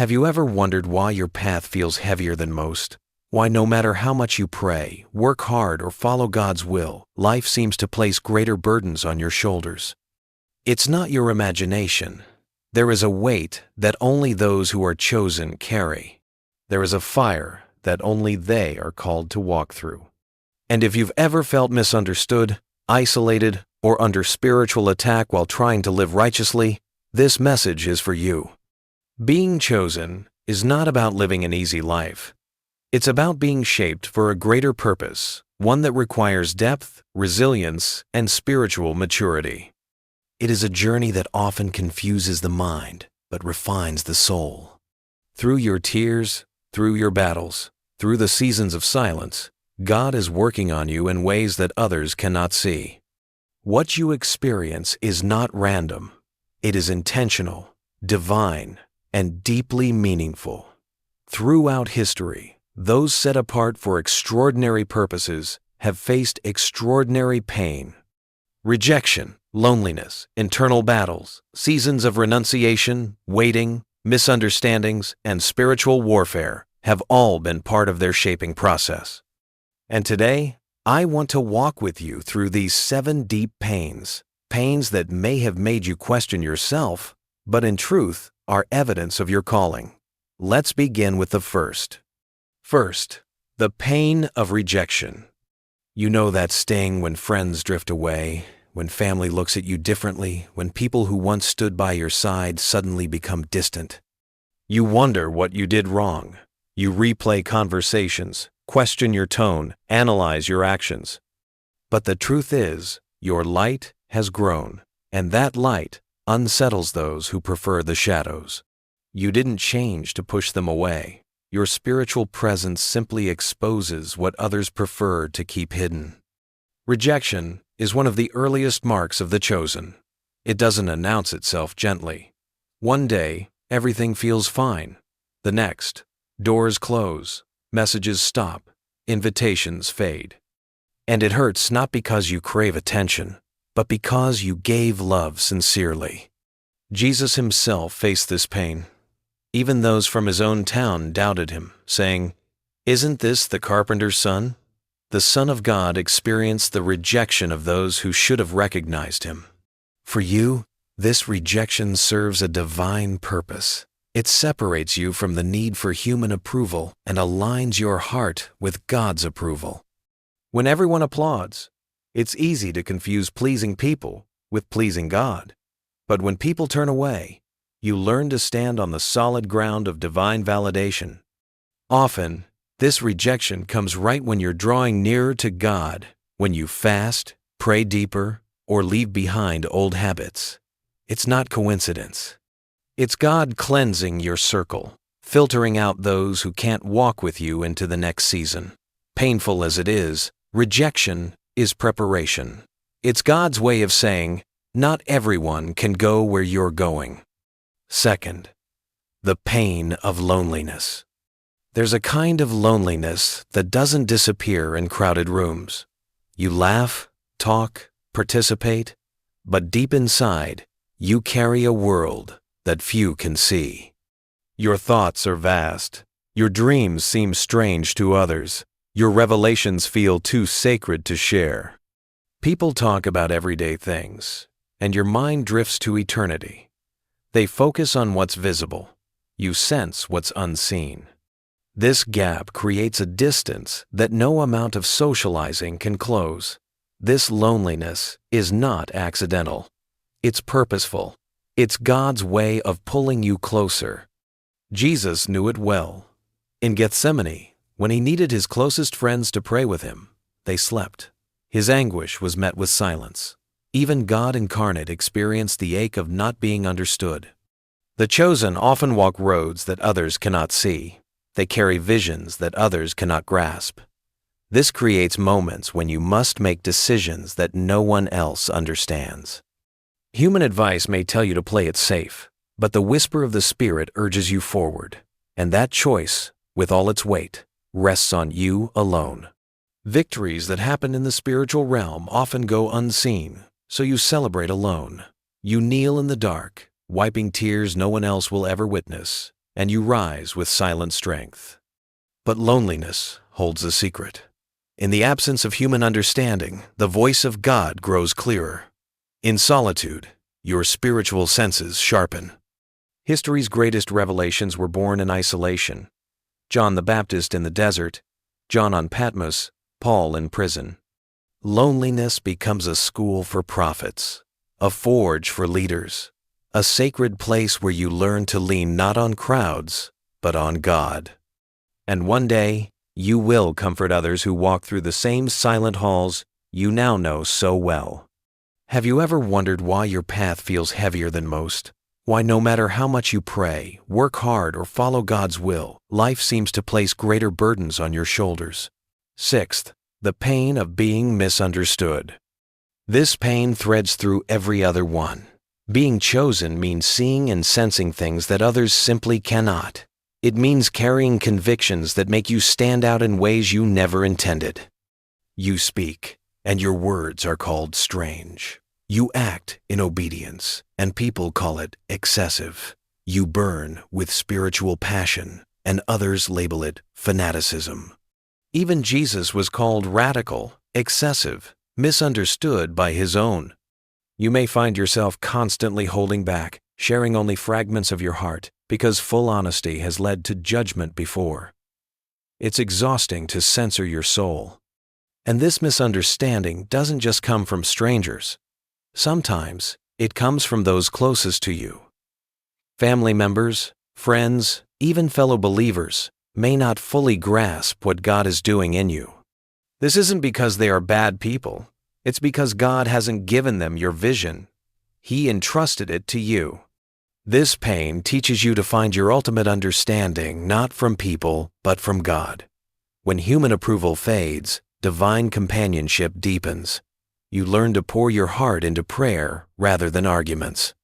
Have you ever wondered why your path feels heavier than most? Why no matter how much you pray, work hard, or follow God's will, life seems to place greater burdens on your shoulders? It's not your imagination. There is a weight that only those who are chosen carry. There is a fire that only they are called to walk through. And if you've ever felt misunderstood, isolated, or under spiritual attack while trying to live righteously, this message is for you. Being chosen is not about living an easy life. It's about being shaped for a greater purpose, one that requires depth, resilience, and spiritual maturity. It is a journey that often confuses the mind, but refines the soul. Through your tears, through your battles, through the seasons of silence, God is working on you in ways that others cannot see. What you experience is not random. It is intentional, divine, and deeply meaningful. Throughout history, those set apart for extraordinary purposes have faced extraordinary pain. Rejection, loneliness, internal battles, seasons of renunciation, waiting, misunderstandings, and spiritual warfare have all been part of their shaping process. And today, I want to walk with you through these 7 deep pains that may have made you question yourself, but in truth are evidence of your calling. Let's begin with the first. First, the pain of rejection. You know that sting when friends drift away, when family looks at you differently, when people who once stood by your side suddenly become distant. You wonder what you did wrong. You replay conversations, question your tone, analyze your actions. But the truth is, your light has grown, and that light unsettles those who prefer the shadows. You didn't change to push them away. Your spiritual presence simply exposes what others prefer to keep hidden. Rejection is one of the earliest marks of the chosen. It doesn't announce itself gently. One day, everything feels fine. The next, doors close, messages stop, invitations fade. And it hurts not because you crave attention, but because you gave love sincerely. Jesus himself faced this pain. Even those from his own town doubted him, saying, "Isn't this the carpenter's son?" The Son of God experienced the rejection of those who should have recognized him. For you, this rejection serves a divine purpose. It separates you from the need for human approval and aligns your heart with God's approval. When everyone applauds, it's easy to confuse pleasing people with pleasing God. But when people turn away, you learn to stand on the solid ground of divine validation. Often, this rejection comes right when you're drawing nearer to God, when you fast, pray deeper, or leave behind old habits. It's not coincidence. It's God cleansing your circle, filtering out those who can't walk with you into the next season. Painful as it is, rejection is preparation. It's God's way of saying, not everyone can go where you're going. Second, the pain of loneliness. There's a kind of loneliness that doesn't disappear in crowded rooms. You laugh, talk, participate, but deep inside, you carry a world that few can see. Your thoughts are vast. Your dreams seem strange to others. Your revelations feel too sacred to share. People talk about everyday things, and your mind drifts to eternity. They focus on what's visible. You sense what's unseen. This gap creates a distance that no amount of socializing can close. This loneliness is not accidental. It's purposeful. It's God's way of pulling you closer. Jesus knew it well. In Gethsemane, when he needed his closest friends to pray with him, they slept. His anguish was met with silence. Even God incarnate experienced the ache of not being understood. The chosen often walk roads that others cannot see. They carry visions that others cannot grasp. This creates moments when you must make decisions that no one else understands. Human advice may tell you to play it safe, but the whisper of the Spirit urges you forward, and that choice, with all its weight, rests on you alone. Victories that happen in the spiritual realm often go unseen, so you celebrate alone. You kneel in the dark, wiping tears no one else will ever witness. and you rise with silent strength. But loneliness holds a secret. In the absence of human understanding, the voice of God grows clearer. In solitude, your spiritual senses sharpen. History's greatest revelations were born in isolation. John the Baptist in the desert, John on Patmos, Paul in prison. Loneliness becomes a school for prophets, a forge for leaders, a sacred place where you learn to lean not on crowds, but on God. And one day, you will comfort others who walk through the same silent halls you now know so well. Have you ever wondered why your path feels heavier than most? Why no matter how much you pray, work hard, or follow God's will, life seems to place greater burdens on your shoulders? Sixth, the pain of being misunderstood. This pain threads through every other one. Being chosen means seeing and sensing things that others simply cannot. It means carrying convictions that make you stand out in ways you never intended. You speak, and your words are called strange. You act in obedience, and people call it excessive. You burn with spiritual passion, and others label it fanaticism. Even Jesus was called radical, excessive, misunderstood by his own. You may find yourself constantly holding back, sharing only fragments of your heart, because full honesty has led to judgment before. It's exhausting to censor your soul. And this misunderstanding doesn't just come from strangers. Sometimes it comes from those closest to you. Family members, friends, even fellow believers may not fully grasp what God is doing in you. This isn't because they are bad people. It's because God hasn't given them your vision. He entrusted it to you. This pain teaches you to find your ultimate understanding not from people, but from God. When human approval fades, divine companionship deepens. You learn to pour your heart into prayer rather than arguments.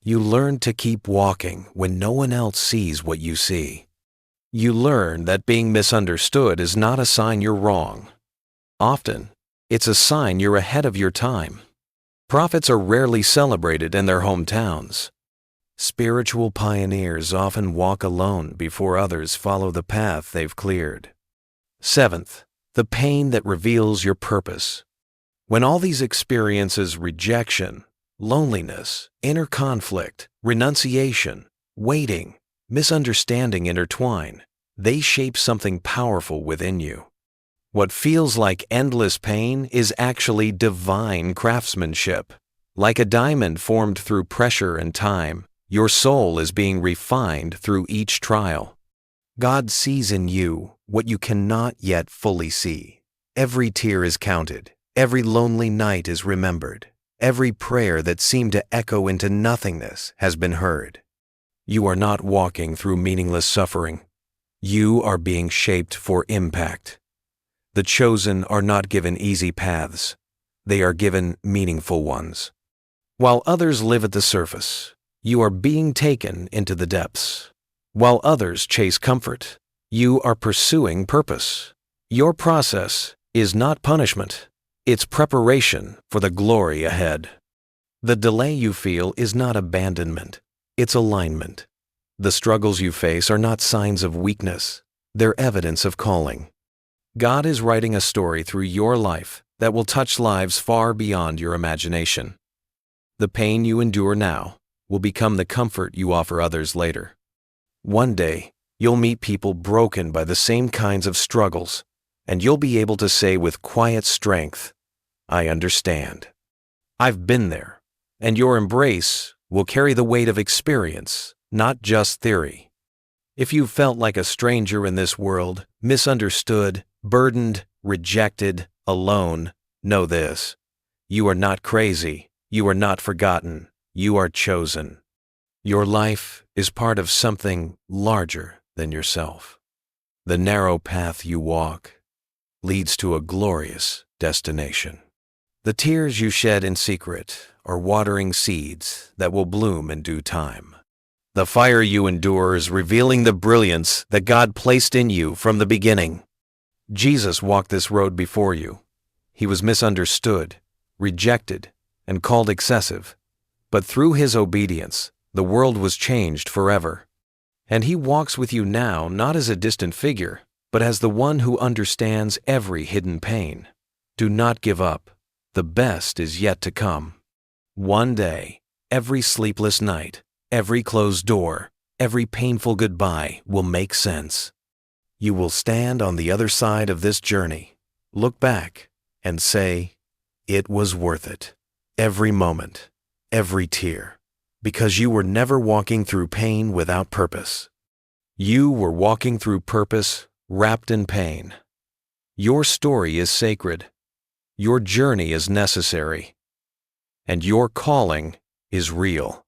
You learn to keep walking when no one else sees what you see. You learn that being misunderstood is not a sign you're wrong. Often, it's a sign you're ahead of your time. Prophets are rarely celebrated in their hometowns. Spiritual pioneers often walk alone before others follow the path they've cleared. Seventh, the pain that reveals your purpose. When all these experiences, rejection, loneliness, inner conflict, renunciation, waiting, misunderstanding intertwine, they shape something powerful within you. What feels like endless pain is actually divine craftsmanship. Like a diamond formed through pressure and time, your soul is being refined through each trial. God sees in you what you cannot yet fully see. Every tear is counted. Every lonely night is remembered. Every prayer that seemed to echo into nothingness has been heard. You are not walking through meaningless suffering. You are being shaped for impact. The chosen are not given easy paths. They are given meaningful ones. While others live at the surface, you are being taken into the depths. While others chase comfort, you are pursuing purpose. Your process is not punishment. It's preparation for the glory ahead. The delay you feel is not abandonment. It's alignment. The struggles you face are not signs of weakness. They're evidence of calling. God is writing a story through your life that will touch lives far beyond your imagination. The pain you endure now will become the comfort you offer others later. One day, you'll meet people broken by the same kinds of struggles, and you'll be able to say with quiet strength, "I understand. I've been there," and your embrace will carry the weight of experience, not just theory. If you've felt like a stranger in this world, misunderstood, burdened, rejected, alone, know this: you are not crazy. You are not forgotten. You are chosen. Your life is part of something larger than yourself. The narrow path you walk leads to a glorious destination. The tears you shed in secret are watering seeds that will bloom in due time. The fire you endure is revealing the brilliance that God placed in you from the beginning. Jesus walked this road before you. He was misunderstood, rejected, and called excessive. But through his obedience, the world was changed forever. And He walks with you now not as a distant figure, but as the one who understands every hidden pain. Do not give up. The best is yet to come. One day, every sleepless night, every closed door, every painful goodbye will make sense. You will stand on the other side of this journey, look back, and say, "It was worth it." Every moment, every tear, because you were never walking through pain without purpose. You were walking through purpose, wrapped in pain. Your story is sacred. Your journey is necessary. And your calling is real.